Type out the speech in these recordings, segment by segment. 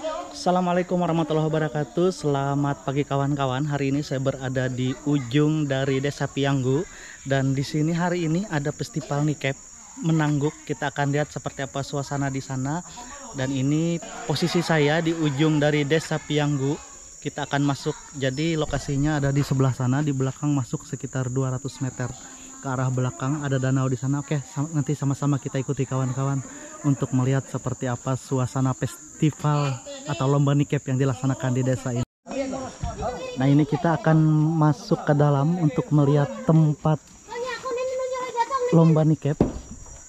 Assalamualaikum warahmatullahi wabarakatuh. Selamat pagi kawan-kawan. Hari ini saya berada di ujung dari Desa Pianggu dan di sini hari ini ada festival nikep menangguk. Kita akan lihat seperti apa suasana di sana. Dan ini posisi saya di ujung dari Desa Pianggu. Kita akan masuk. Jadi lokasinya ada di sebelah sana, di belakang masuk sekitar 200 meter ke arah belakang ada danau di sana. Oke, nanti sama-sama kita ikuti kawan-kawan untuk melihat seperti apa suasana festival atau lomba nikep yang dilaksanakan di desa ini. Nah, ini kita akan masuk ke dalam untuk melihat tempat lomba nikep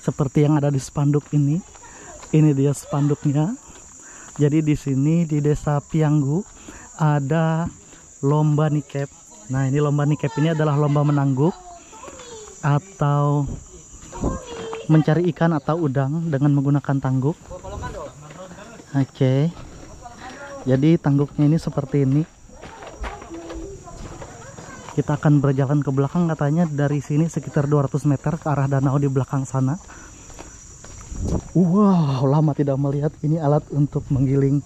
seperti yang ada di spanduk ini. Ini dia spanduknya. Jadi di sini di Desa Pianggu ada lomba nikep. Nah, ini lomba nikep ini adalah lomba menangguk atau mencari ikan atau udang dengan menggunakan tangguk. Oke. Jadi tangguknya ini seperti ini. Kita akan berjalan ke belakang, katanya dari sini sekitar 200 meter ke arah danau di belakang sana. Wow, lama tidak melihat ini alat untuk menggiling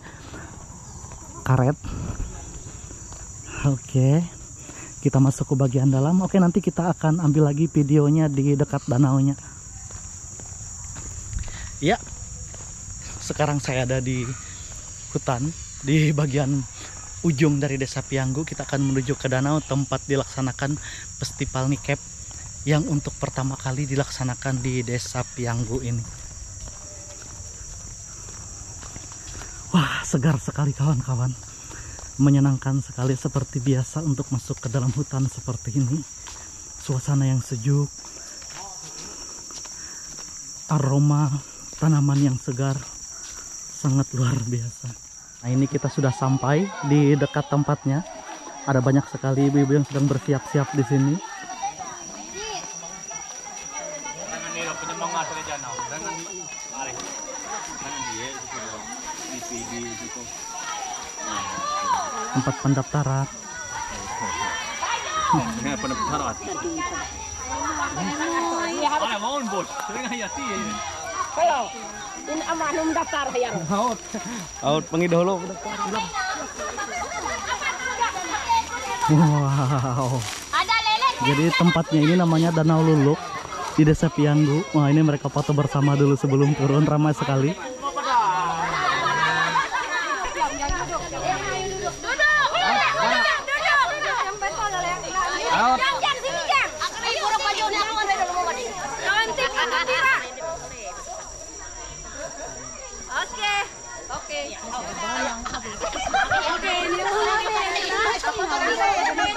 karet. Oke. Kita masuk ke bagian dalam. Oke, nanti kita akan ambil lagi videonya di dekat danaunya. Ya, sekarang saya ada di hutan, di bagian ujung dari Desa Pianggu. Kita akan menuju ke danau tempat dilaksanakan festival nikep yang untuk pertama kali dilaksanakan di Desa Pianggu ini. Wah, segar sekali kawan-kawan. Menyenangkan sekali seperti biasa untuk masuk ke dalam hutan seperti ini. Suasana yang sejuk, aroma tanaman yang segar, sangat luar biasa. Nah, ini kita sudah sampai di dekat tempatnya. Ada banyak sekali ibu-ibu yang sedang bersiap-siap di sini. Tempat pendaftaran. Pendaftaran. Ini amanum daftar yang. Out pengidolo. Wow. Jadi tempatnya ini namanya Danau Luluk di Desa Pianggu. Wah, ini mereka foto bersama dulu sebelum turun, ramai sekali.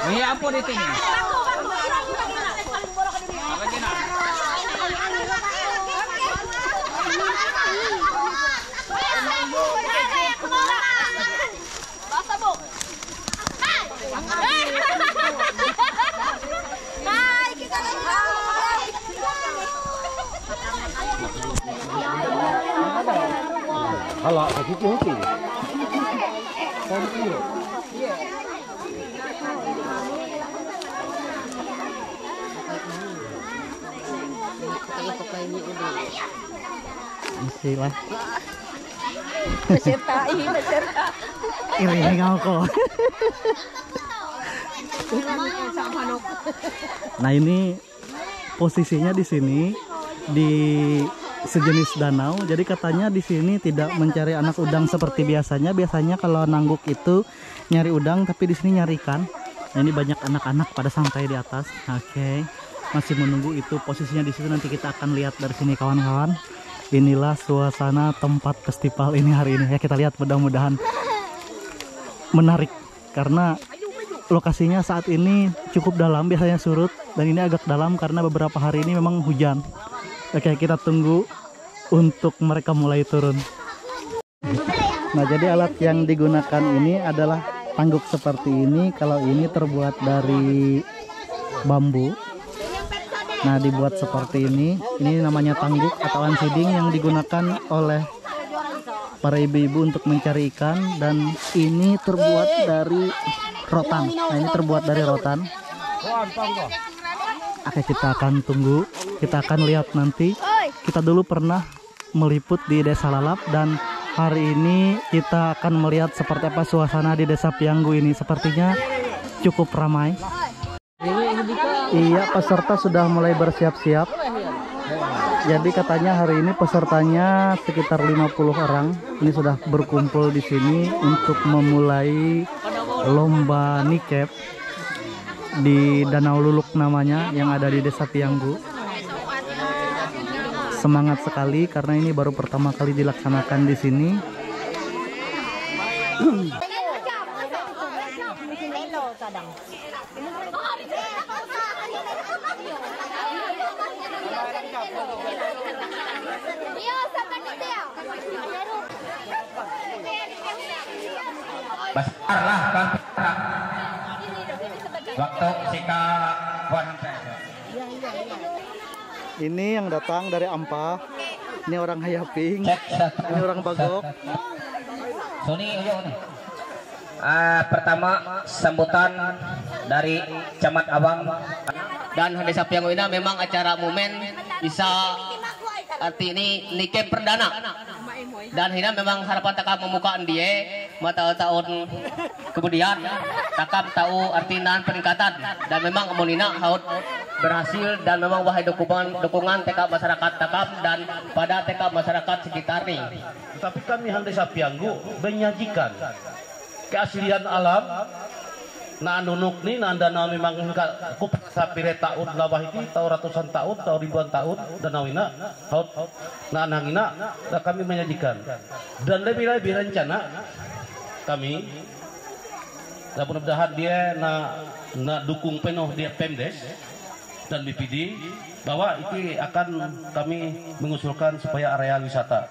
Ini apa di sini? Halo, hoki. Isilah. Beserta. Ini kok. Nah, ini posisinya di sini di sejenis danau. Jadi katanya di sini tidak mencari anak udang seperti biasanya. Biasanya kalau nangguk itu nyari udang, tapi di sini nyari ikan. Nah, ini banyak anak-anak pada santai di atas. Oke. Masih menunggu itu posisinya di situ, nanti kita akan lihat dari sini kawan-kawan. Inilah suasana tempat festival ini hari ini. Ya, kita lihat, mudah-mudahan menarik karena lokasinya saat ini cukup dalam, biasanya surut dan ini agak dalam karena beberapa hari ini memang hujan. Oke, kita tunggu untuk mereka mulai turun. Nah, jadi alat yang digunakan ini adalah tangguk seperti ini. Kalau ini terbuat dari bambu. Nah, dibuat seperti ini. Ini namanya tangguk atau ansiding yang digunakan oleh para ibu-ibu untuk mencari ikan, dan ini terbuat dari rotan. Nah, ini terbuat dari rotan. Oke, kita akan tunggu, kita akan lihat nanti. Kita dulu pernah meliput di Desa Lalap dan hari ini kita akan melihat seperti apa suasana di Desa Pianggu ini. Sepertinya cukup ramai. Iya, peserta sudah mulai bersiap-siap. Jadi katanya hari ini pesertanya sekitar 50 orang. Ini sudah berkumpul di sini untuk memulai lomba nikep di Danau Luluk namanya yang ada di Desa Pianggu. Semangat sekali karena ini baru pertama kali dilaksanakan di sini. Besarlah kan waktu sika Ini yang datang dari Ampah. Ini orang Hayaping. Ini orang Bagok. Pertama sambutan dari Camat Abang dan Desa Pianggu ini memang acara momen bisa arti ini nikah perdana dan ini memang harapan takap membukaan dia mata tahun kemudian takap tahu artinan peningkatan dan memang amonina haut berhasil dan memang wahai dukungan tekap masyarakat takap dan pada tekap masyarakat sekitar nih. Tapi kami yang Desa Pianggu menyajikan keaslian alam. Nah nunuk nih nanda memang kup sapire tahun labah itu tahu ratusan tahun tahu ribuan tahun dan nawina haut nah nangina nah kami menyajikan dan lebih rencana kami nah mudah-mudahan dia na dukung penuh dia Pemdes dan BPD bahwa itu akan kami mengusulkan supaya area wisata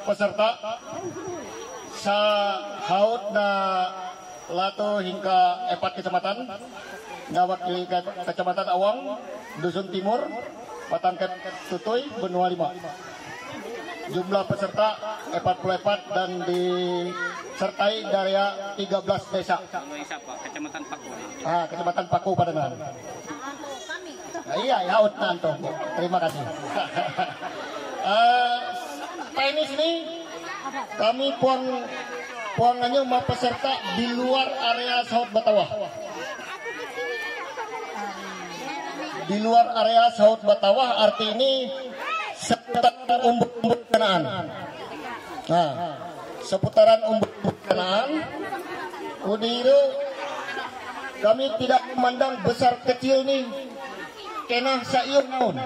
peserta sa haut na Lato hingga 4 kecamatan, ngawakili kecamatan Awang, Dusun Timur, Patangket Tutuy, Benua 5. Jumlah peserta 44 dan disertai dari 13 desa. Kecamatan Paku. Kecamatan Paku Padangan. Iya, yaut nanto. Terima kasih. Tenis ini kami puangannya mau peserta di luar area Saut Batawah. Di luar area Saut Batawah arti ini seputaran umbuk kenaan. Nah, seputaran umbuk kenaan. Udiru kami tidak memandang besar kecil nih. Kena saiur naun.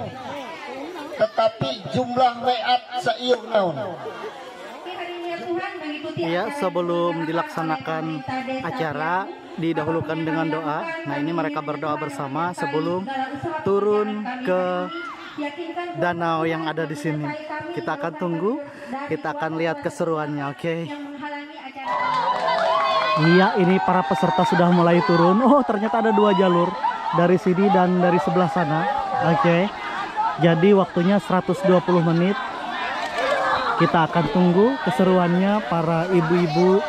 Tetapi jumlah weat saiur naun. Ya, sebelum dilaksanakan acara didahulukan dengan doa. Nah, ini mereka berdoa bersama sebelum turun ke danau yang ada di sini. Kita akan tunggu, kita akan lihat keseruannya, oke? Iya, ini para peserta sudah mulai turun. Oh, ternyata ada 2 jalur, dari sini dan dari sebelah sana. Oke. Jadi waktunya 120 menit. Kita akan tunggu keseruannya para ibu-ibu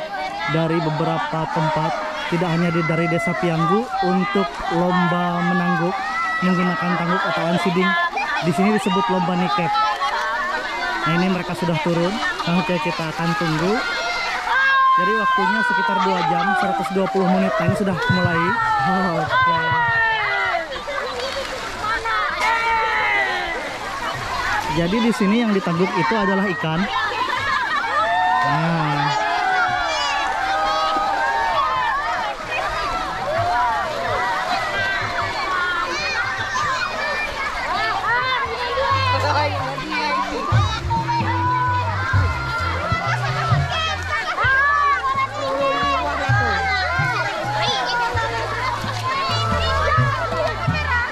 dari beberapa tempat, tidak hanya dari Desa Pianggu, untuk lomba menangguk menggunakan tangguk atau ansiding. Di sini disebut lomba nikep. Nah, ini mereka sudah turun. Oke, kita akan tunggu. Jadi waktunya sekitar 2 jam, 120 menit. Nah, ini sudah mulai. Oke. Jadi di sini yang ditangguk itu adalah ikan. Nah.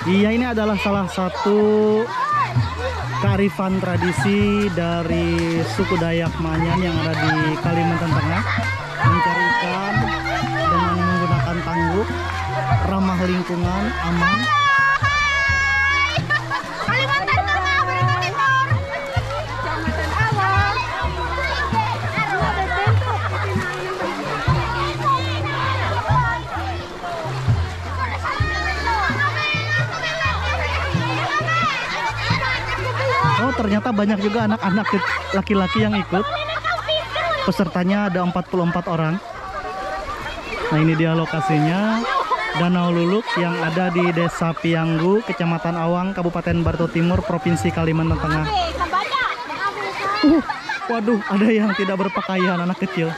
Iya, ini adalah salah satu kearifan tradisi dari suku Dayak Manyan yang ada di Kalimantan Tengah, mencari ikan dengan menggunakan tangguk, ramah lingkungan, aman. Kalimantan Tengah, Kalimantan Timur, Kecamatan Awang. Oh, ternyata banyak juga anak-anak laki-laki yang ikut. pesertanya ada 44 orang. Nah ini dia lokasinya, Danau Luluk yang ada di Desa Pianggu, Kecamatan Awang, Kabupaten Barito Timur, Provinsi Kalimantan Tengah. Waduh, ada yang tidak berpakaian, anak kecil.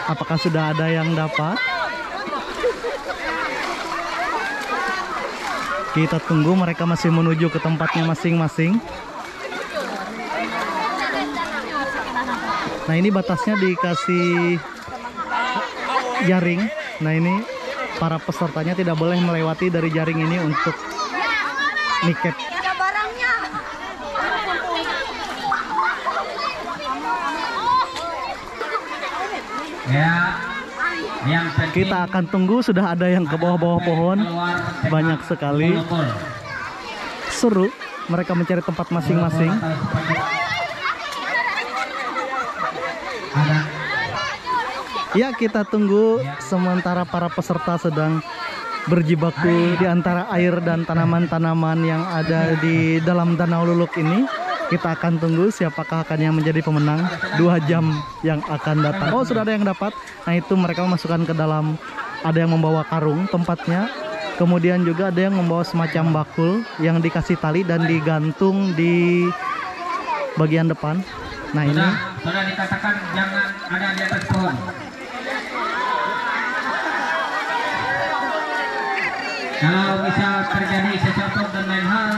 Apakah sudah ada yang dapat? Kita tunggu, mereka masih menuju ke tempatnya masing-masing. Nah ini batasnya dikasih jaring. Nah ini para pesertanya tidak boleh melewati dari jaring ini untuk niket. Kita akan tunggu, sudah ada yang ke bawah-bawah pohon, banyak sekali. Seru, mereka mencari tempat masing-masing. Ya, kita tunggu sementara para peserta sedang berjibaku di antara air dan tanaman-tanaman yang ada di dalam Danau Luluk ini. Kita akan tunggu siapakah akan yang menjadi pemenang 2 jam yang akan datang. Oh, sudah ada yang dapat. Nah, itu mereka memasukkan ke dalam, ada yang membawa karung tempatnya. Kemudian juga ada yang membawa semacam bakul yang dikasih tali dan digantung di bagian depan. Nah, ini sudah dikatakan jangan ada di atas pohon. Kalau bisa terjadi sesuatu dan lain hal,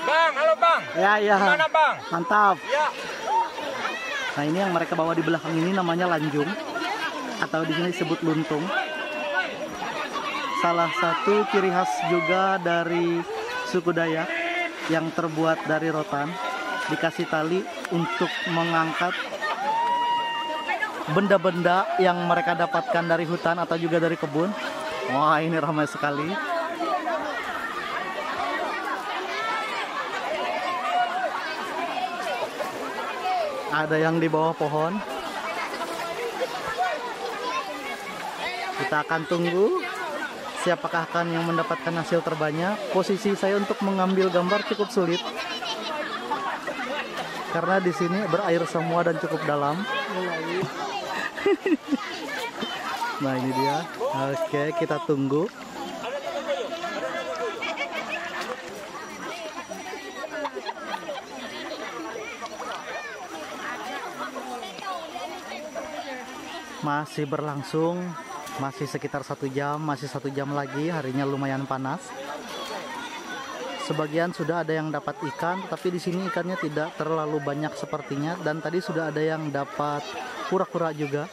Bang, halo Bang. ya. Gimana Bang? Mantap. Ya. Nah, ini yang mereka bawa di belakang ini namanya lanjung atau di sini disebut luntung. Salah satu ciri khas juga dari suku Dayak yang terbuat dari rotan, dikasih tali untuk mengangkat benda-benda yang mereka dapatkan dari hutan atau juga dari kebun. Wah, ini ramai sekali. Ada yang di bawah pohon. Kita akan tunggu siapakah akan yang mendapatkan hasil terbanyak. Posisi saya untuk mengambil gambar cukup sulit karena di sini berair semua dan cukup dalam. Nah, ini dia. Oke, kita tunggu. Masih berlangsung, masih sekitar 1 jam, masih 1 jam lagi. Harinya lumayan panas. Sebagian sudah ada yang dapat ikan, tapi di sini ikannya tidak terlalu banyak sepertinya. Dan tadi sudah ada yang dapat kura-kura juga.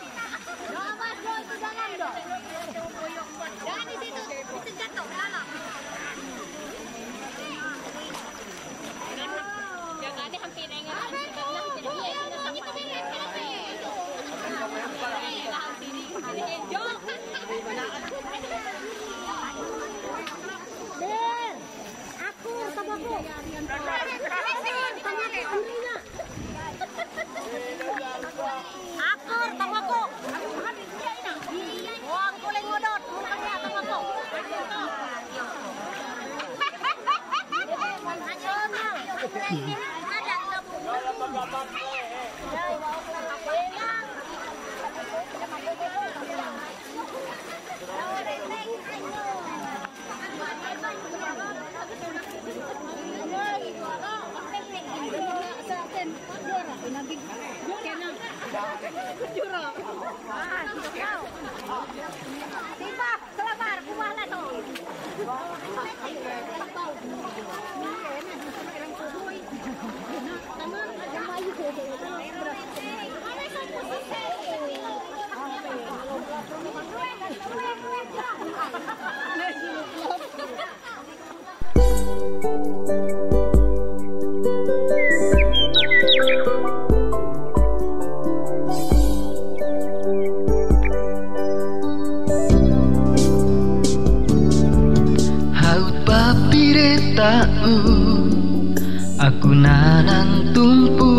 Aku nanan tumpu,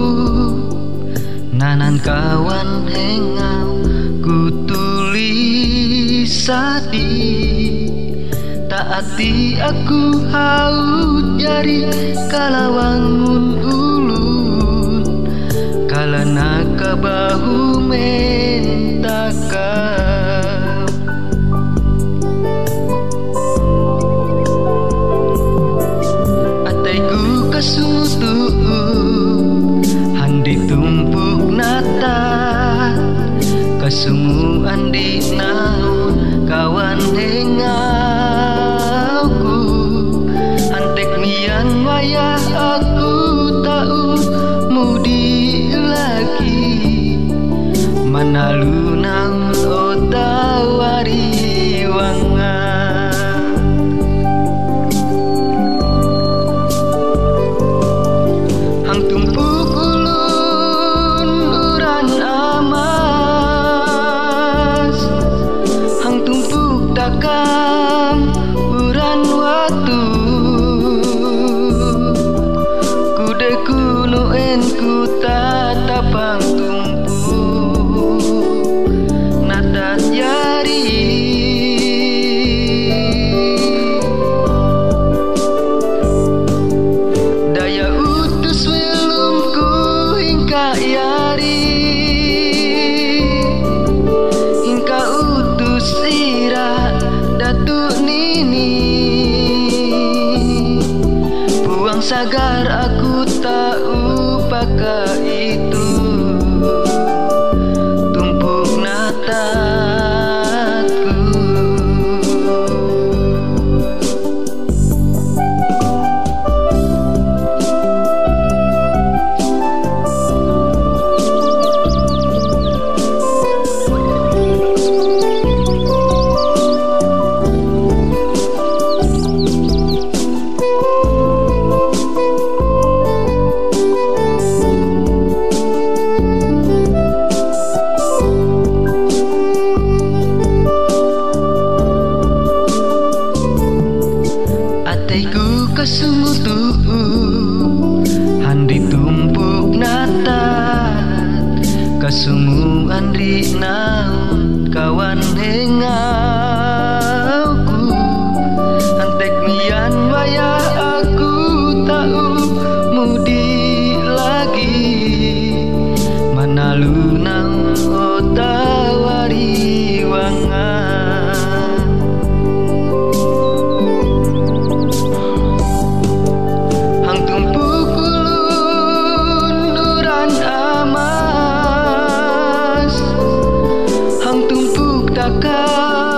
nanan kawan hengau, ku tulis sadi, tak ati aku haut jari kalawangun ulun kalana kabahu mentakam ataiku kasumutu handi tumpuk nata kasumuan di naun kawan hengauku antek mian wayah aku tahu mudi lagi manalu nang otawari wanga hang tumpuk ulun uran amas hang tumpuk takam uran watu kude kuno enku tatapang tumpuk natat jari daya utus welumku hingga yari hingga utus ira datuk nini buang sagar aku tak upaka itu tumpuk natatku ataiku kasumutu handi tumpuk natat kasumuan ri naun kawan hengauku antek mian wayah aku tahu mudi lagi manalu nang otawari wanga hang tumpuk ulun uran amas hang tumpuk takam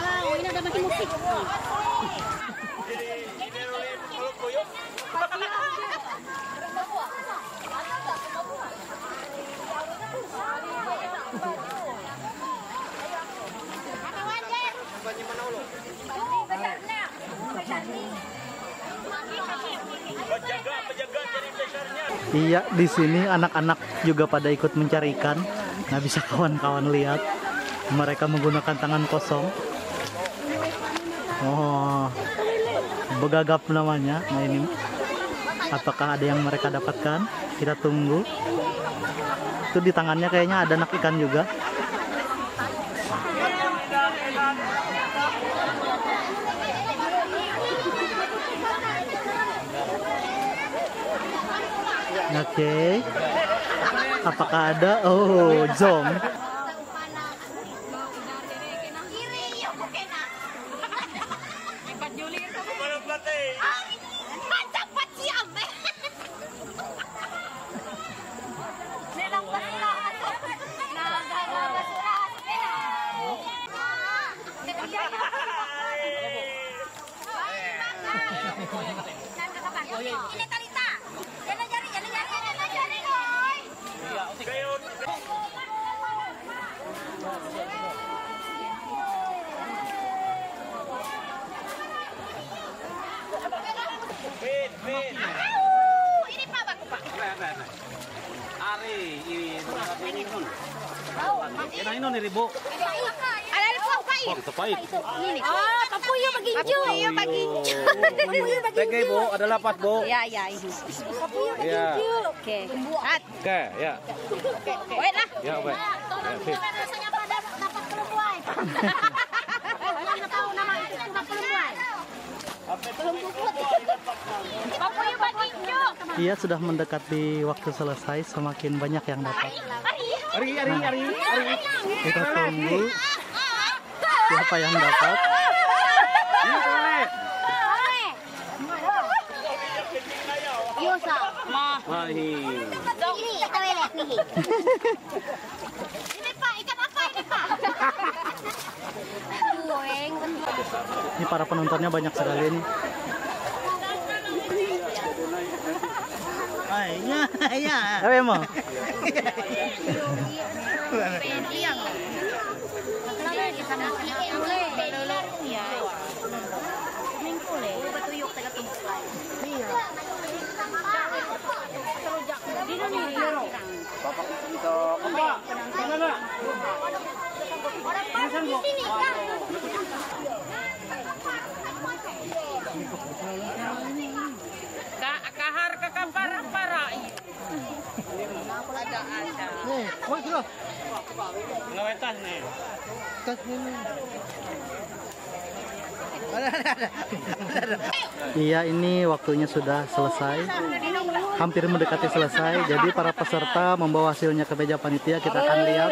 Iya, di sini anak-anak juga pada ikut mencari ikan. Nah, bisa kawan-kawan lihat, mereka menggunakan tangan kosong. Oh, begagap namanya. Nah ini, apakah ada yang mereka dapatkan? Kita tunggu. Itu di tangannya kayaknya ada anak ikan juga. Oke. Apakah ada? Oh, zong. Ini Talita. Jangan jari. Ini Pak Baku, Pak. Ari, ini nun. Ini nun ribu. Ada Pak. Oh, tepait. Ini. Oh, papuyo baginjo. Tegay bu, ada lapas bu. Ya, ini. Papuyo baginjo. Oke. Oke, ya. Wait lah. Ya, oke. Rasanya pada dapat perempuan. Nggak tahu nama itu perempuan. Papuyo baginjo. Iya, sudah mendekati waktu selesai, semakin banyak yang dapat. Ari. Kita tunggu siapa yang dapat. Yosa. Mahi. Ini toilet nih. Ini Pak, ikan apa ini Pak? Goreng. Ini para penontonnya banyak sekali nih. Ya. Apa emang? Kahar para. Nih, woi sudah. Ngawetas nih. Iya, ini waktunya sudah selesai. Hampir mendekati selesai. Jadi para peserta membawa hasilnya ke meja panitia. Kita akan lihat.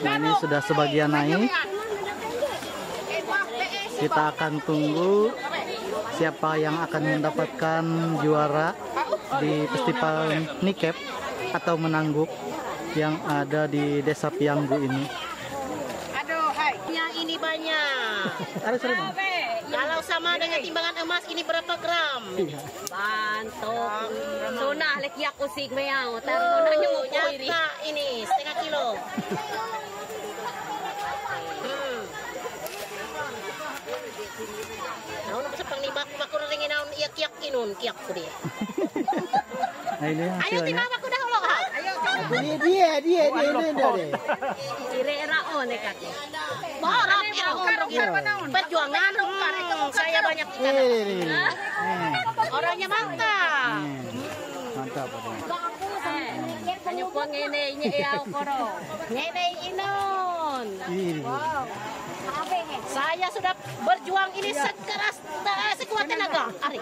Nah, ini sudah sebagian naik. Kita akan tunggu siapa yang akan mendapatkan juara di festival Nikep atau menangguk yang ada di Desa Pianggu ini. Aduh, hai. Yang ini banyak. Ada sering. Kalau sama dengan timbangan emas ini berapa gram? Bantok. Sunah lekiak usik meang. Taruh nanya mau ini setengah kilo. Naon sepang ni baku ringin naon iyak inun kiak ku dia. Nah, ini Ayo hasilnya. tiba baku dah ulok ha. Dia ini dari. Ire-ira on dekat. Barang perjuangan saya banyak ikan. Orangnya mantap. Mantap. Hanya pun ini iau koro. Ini inon. Saya sudah berjuang ini sekeras sekuat tenaga. Ari.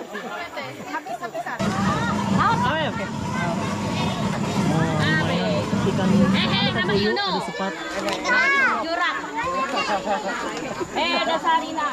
Ikan papuyu, ada sepat. Jurak. Ada sarina.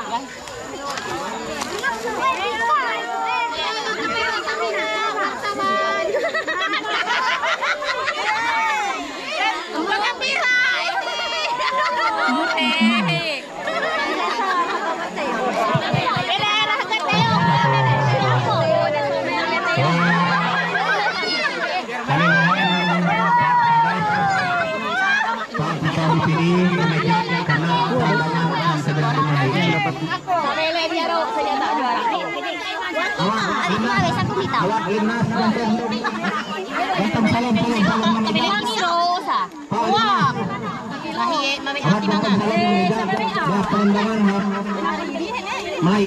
Pele dia ro saya tak juara. Aku minta. Tapi ro sa. Wah. Lahi mami hati mangan. Mai.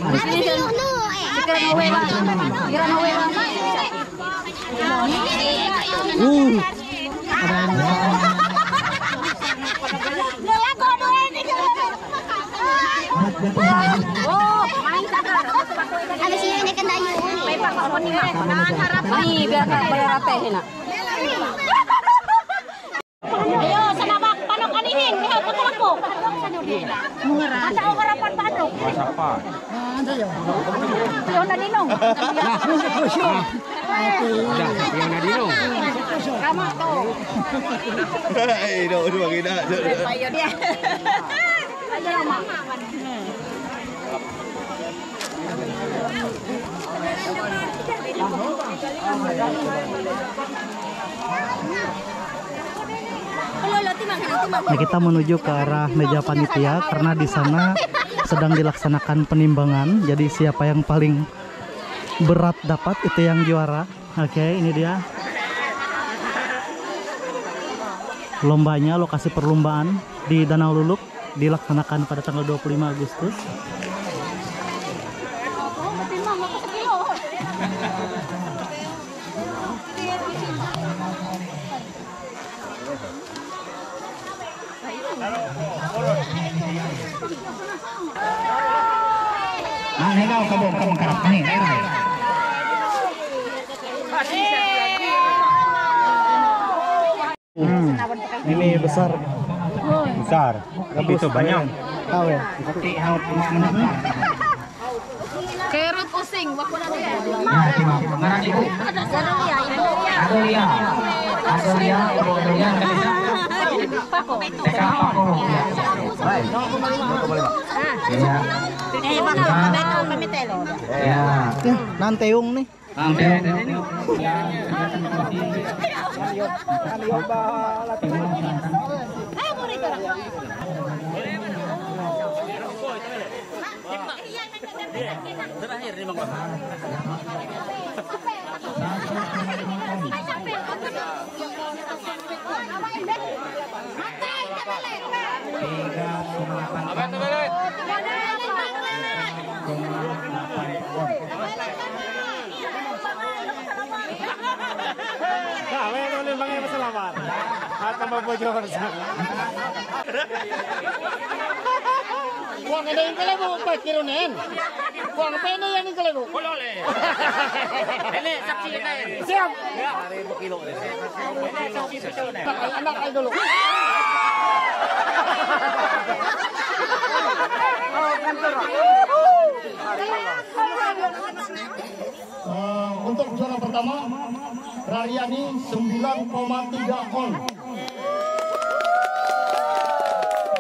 Oh, main sakar. Ada sini ini kan dayu. May pakon ni ma. Harap ni biar ka bayar rape hina. Ayo sama bak panok anihin, biar putul aku. Mengeras. Ada harapan panok. Siapa? Fiona Dinong. Udah, Fiona Dinong. Kamu tuh. Udah bagi dah. Ayo dia. Ada lama. Nah, kita menuju ke arah meja panitia karena di sana sedang dilaksanakan penimbangan. Jadi siapa yang paling berat dapat itu yang juara. Oke, ini dia lombanya. Lokasi perlombaan di Danau Luluk dilaksanakan pada tanggal 25 Agustus. Ini kau kabung kerap nih, Ini besar. besar. Itu banyak. Tahu ya? Kerut pusing, waktu nanti ya. Ngarang ibu. Adolia, ibu. Adolia. Adolia, ibu Adolia. Pako. Teka Pako. Baik. Ya. Kami telo. Ya. Nanteung nih. Nanti. Kuang ada yang kelebu, Pak Kirunen. Kuang apa ini yang kelebu? Boleh. Ini saksi kita. Siap. Ya, 1000 kilo. Anak ay dulu. Untuk juara pertama, Raryani 9,3 on.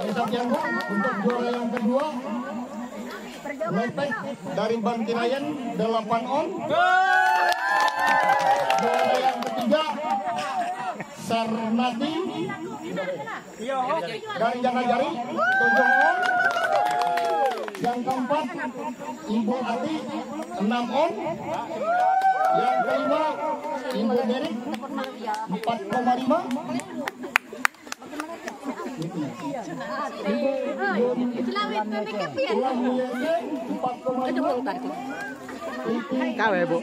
Untuk juara yang kedua, Lepek dari Bantirayan 8 on. Juara yang ketiga, Sarnati dari Janajari 7 on. Yang keempat, Ibu Ati 6 on. Yang kelima, Ibu Derik 4,5. Kau ya, Bu?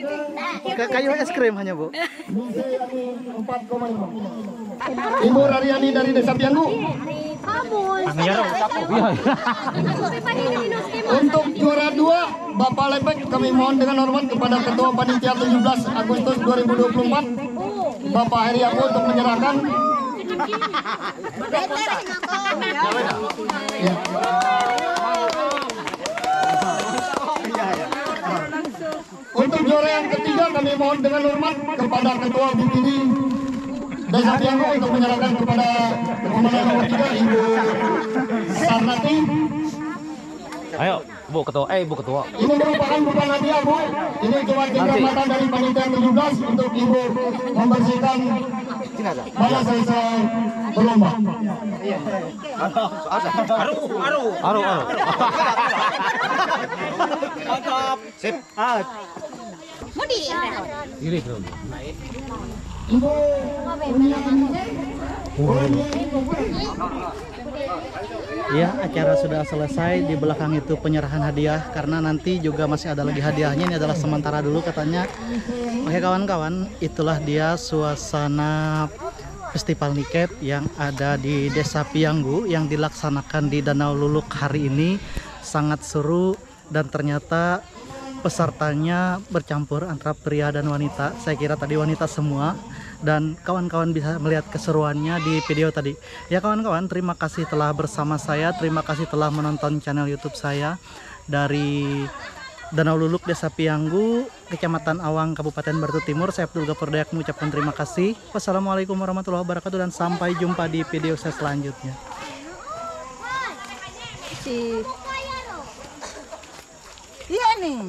Kayu es krim hanya, Bu. 4,5. Ibu Raryani dari Desa Pianggu. Untuk juara 2, Bapak Lepek, kami mohon dengan hormat kepada Ketua Panitia 17 Agustus 2024, Bapak Heri Abu untuk menyerahkan. Ya. Untuk juara yang ketiga, kami mohon dengan hormat kepada Ketua BPD Desa Pianggu untuk menyerahkan kepada pemenang nomor 3, Ibu Sarnati. Ayo, Bu Ketua. Bu Ketua. Ini merupakan bukan hadiah, Bu. Ini cuma kehormatan dari panitia 17 untuk Ibu membersihkan balai selesai berlomba. Aru. Mantap. Sip. Mudi. Ya, acara sudah selesai. Di belakang itu penyerahan hadiah, karena nanti juga masih ada lagi hadiahnya. Ini adalah sementara dulu katanya. Oke kawan-kawan, itulah dia suasana Festival Nikep yang ada di Desa Pianggu yang dilaksanakan di Danau Luluk hari ini. Sangat seru dan ternyata pesertanya bercampur antara pria dan wanita. Saya kira tadi wanita semua, dan kawan-kawan bisa melihat keseruannya di video tadi. Ya kawan-kawan, terima kasih telah bersama saya, terima kasih telah menonton channel YouTube saya dari Danau Luluk, Desa Pianggu, Kecamatan Awang, Kabupaten Barito Timur. Saya Abdul Ghafur Dayak mengucapkan terima kasih. Wassalamualaikum warahmatullahi wabarakatuh, dan sampai jumpa di video saya selanjutnya. Iya nih.